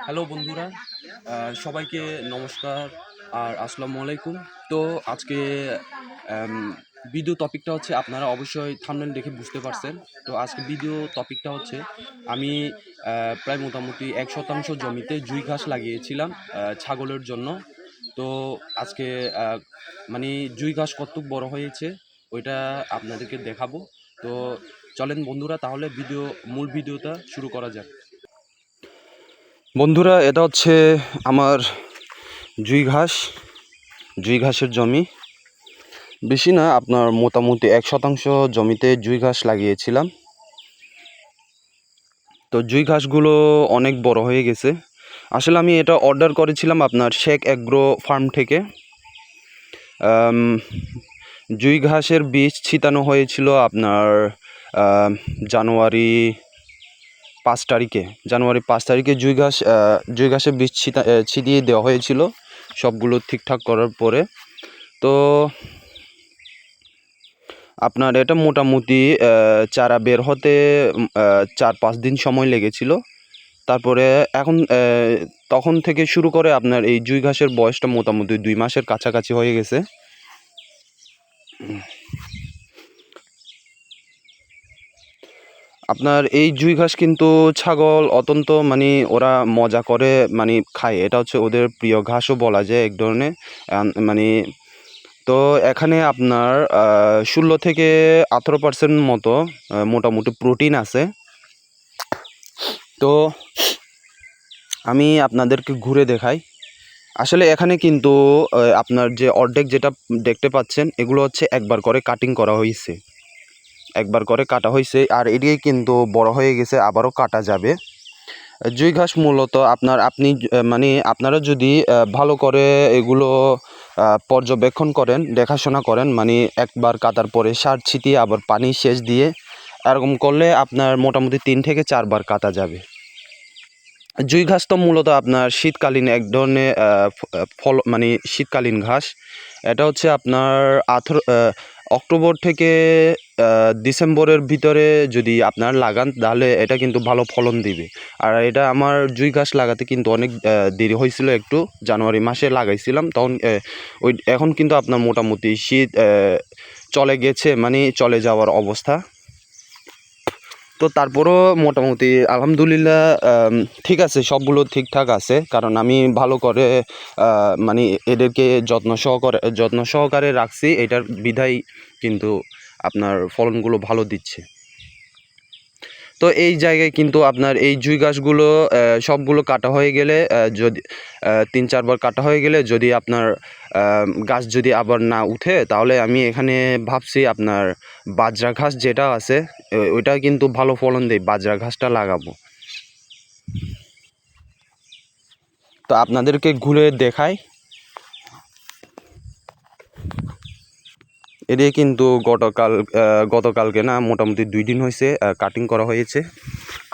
Hello বন্ধুরা, সবাইকে নমস্কার আর আসসালামু আলাইকুম। তো আজকে আম ভিডিও টপিকটা হচ্ছে আপনারা অবশ্যই থাম্বনেল দেখে বুঝতে পারছেন। তো আজকে ভিডিও টপিকটা হচ্ছে আমি প্রায় মোটামুটি ১% জমিতে জুঁই ঘাস লাগিয়েছিলাম ছাগলের জন্য। তো আজকে আ মানে জুঁই ঘাস কতটুক বড় হয়েছে ওইটা আপনাদেরকে দেখাবো। তো চলেন বন্ধুরা তাহলে মূল ভিডিওটা শুরু করা যাক। বন্ধুরা, এটা হচ্ছে আমার জুঁই ঘাস, জুঁই ঘাসের জমি। বেশি না, আপনার মোটামুটি ১% জমিতে জুঁই ঘাস লাগিয়েছিলাম। তো জুঁই ঘাসগুলো অনেক বড় হয়ে গেছে। আসলে আমি এটা অর্ডার করেছিলাম আপনার শেখ অ্যাগ্রো ফার্ম থেকে। জুঁই ঘাসের বীজ ছিটানো হয়েছিল আপনার জানুয়ারি 5 তারিখে। জুঁই ঘাসের বীজ ছিটিয়ে দেওয়া হয়েছিল সবগুলো ঠিকঠাক করার পরে। তো আপনার এটা মোটামুটি চারা বের হতে 4-5 দিন সময় লেগেছিল। তারপরে তখন থেকে শুরু করে আপনার এই জুঁই ঘাসের বয়সটা মোটামুটি 2 মাসের কাছাকাছি হয়ে গেছে। আপনার এই জুঁই ঘাস কিন্তু ছাগল অত্যন্ত ওরা মজা করে খায়। এটা হচ্ছে ওদের প্রিয় ঘাসও বলা যায় এক ধরনের। মানে তো এখানে আপনার 16 থেকে 18% মতো মোটামুটি প্রোটিন আছে। তো আমি আপনাদেরকে ঘুরে দেখাই। আসলে এখানে কিন্তু আপনার যে অর্ধেক যেটা দেখতে পাচ্ছেন এগুলো হচ্ছে একবার করে কাটিং করা হয়েছে, একবার করে কাটা হয়েছে। আর এদিকে কিন্তু বড় হয়ে গেছে, আবারও কাটা যাবে। জুঁই ঘাস মূলত আপনারা যদি ভালো করে এগুলো পর্যবেক্ষণ করেন, দেখাশোনা করেন, একবার কাটার পরে সার ছিটিয়ে আবার পানি সেচ দিয়ে এরকম করলে আপনার মোটামুটি 3 থেকে 4 বার কাটা যাবে। জুঁই ঘাস তো মূলত আপনার শীতকালীন এক ধরনের ফল, শীতকালীন ঘাস। এটা হচ্ছে আপনার অক্টোবর থেকে ডিসেম্বরের ভিতরে যদি আপনার লাগান তাহলে এটা কিন্তু ভালো ফলন দিবে। আর এটা আমার জুঁই ঘাস লাগাতে কিন্তু অনেক দেরি হয়েছিল একটু। জানুয়ারি মাসে লাগাইছিলাম তখন এখন কিন্তু আপনার মোটামুটি শীত চলে গেছে, চলে যাওয়ার অবস্থা। তো তারপরও মোটামুটি আলহামদুলিল্লাহ ঠিক আছে, সবগুলো ঠিকঠাক আছে। কারণ আমি ভালো করে এদেরকে যত্ন সহকারে রাখছি, এটার বিধায় কিন্তু আপনার ফলনগুলো ভালো দিচ্ছে। তো এই জায়গায় কিন্তু আপনার এই জুঁই ঘাসগুলো সবগুলো কাটা হয়ে গেলে, যদি 3-4 বার কাটা হয়ে গেলে যদি আপনার গাছ যদি আবার না উঠে, তাহলে আমি এখানে ভাবছি আপনার বাজরা ঘাস যেটা আছে ওইটা কিন্তু ভালো ফলন দেয়, বাজরা ঘাসটা লাগাবো। তো আপনাদেরকে ঘুরে দেখাই। এদিকে কিন্তু গতকালকে না, মোটামুটি 2 দিন হয়েছে কাটিং করা হয়েছে,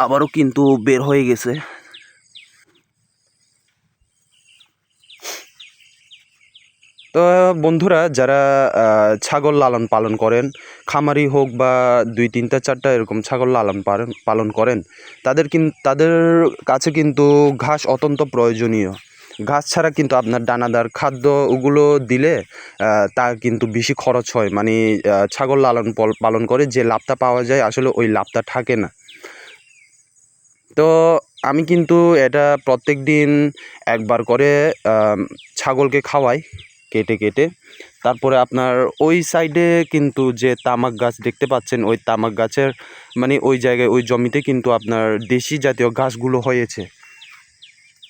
আবারও কিন্তু বের হয়ে গেছে। তো বন্ধুরা, যারা ছাগল লালন পালন করেন, খামারি হোক বা 2-3-4টা এরকম ছাগল পালন করেন, তাদের কাছে কিন্তু ঘাস অত্যন্ত প্রয়োজনীয়। ঘাস ছাড়া কিন্তু আপনার দানাদার খাদ্য ওগুলো দিলে তা কিন্তু বেশি খরচ হয়। ছাগল পালন করে যে লাভটা পাওয়া যায় আসলে ওই লাভটা থাকে না। তো আমি কিন্তু এটা প্রত্যেক দিন একবার করে ছাগলকে খাওয়াই কেটে কেটে। তারপরে আপনার ওই সাইডে কিন্তু যে তামাক গাছ দেখতে পাচ্ছেন, ওই তামাক গাছের ওই জায়গায় ওই জমিতে কিন্তু আপনার দেশি জাতীয় ঘাসগুলো হয়েছে।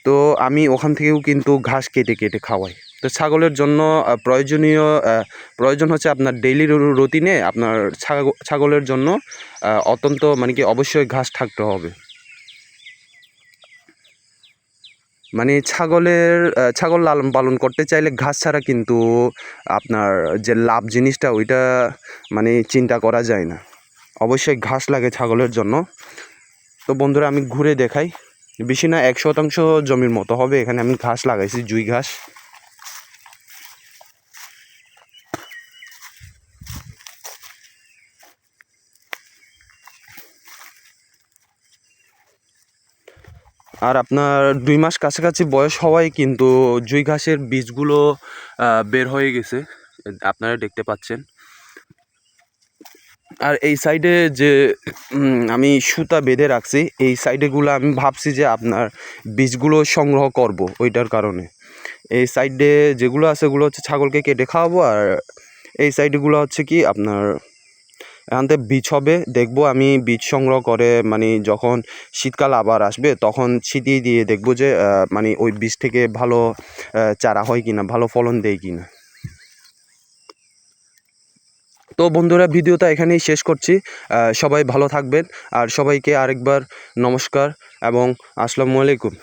তো আমি ওখান থেকেও কিন্তু ঘাস কেটে কেটে খাওয়াই। তো ছাগলের জন্য প্রয়োজন হচ্ছে আপনার ডেইলি রুটিনে আপনার ছাগলের জন্য অত্যন্ত অবশ্যই ঘাস থাকতে হবে। ছাগল লালন পালন করতে চাইলে ঘাস ছাড়া কিন্তু আপনার যে লাভ জিনিসটা ওইটা চিন্তা করা যায় না। অবশ্যই ঘাস লাগে ছাগলের জন্য। তো বন্ধুরা, আমি ঘুরে দেখাই। বেশি না, 1% জমির মতো হবে, এখানে আমি ঘাস লাগাইছি, জুঁই ঘাস। আর আপনার 2 মাস কাছাকাছি বয়স হওয়ায় কিন্তু জুঁই ঘাসের বীজগুলো বের হয়ে গেছে, আপনারা দেখতে পাচ্ছেন। আর এই সাইডে যে আমি সুতা বেঁধে রাখছি, এই সাইডেগুলো আমি ভাবছি যে আপনার বীজগুলো সংগ্রহ করব ওইটার কারণে। এই সাইডে যেগুলো আছে ওগুলো হচ্ছে ছাগলকে কেটে খাওয়াবো, আর এই সাইডগুলো হচ্ছে কি আপনার এখান থেকে বীজ হবে, দেখবো আমি বীজ সংগ্রহ করে মানে যখন শীতকাল আবার আসবে তখন ছিটিয়ে দিয়ে দেখবো যে মানে ওই বীজ থেকে ভালো চারা হয় কিনা, ভালো ফলন দেয় কিনা। তো বন্ধুরা, ভিডিওটা এখানেই শেষ করছি। সবাই ভালো থাকবেন, আর সবাইকে আরেকবার নমস্কার এবং আসসালামু আলাইকুম।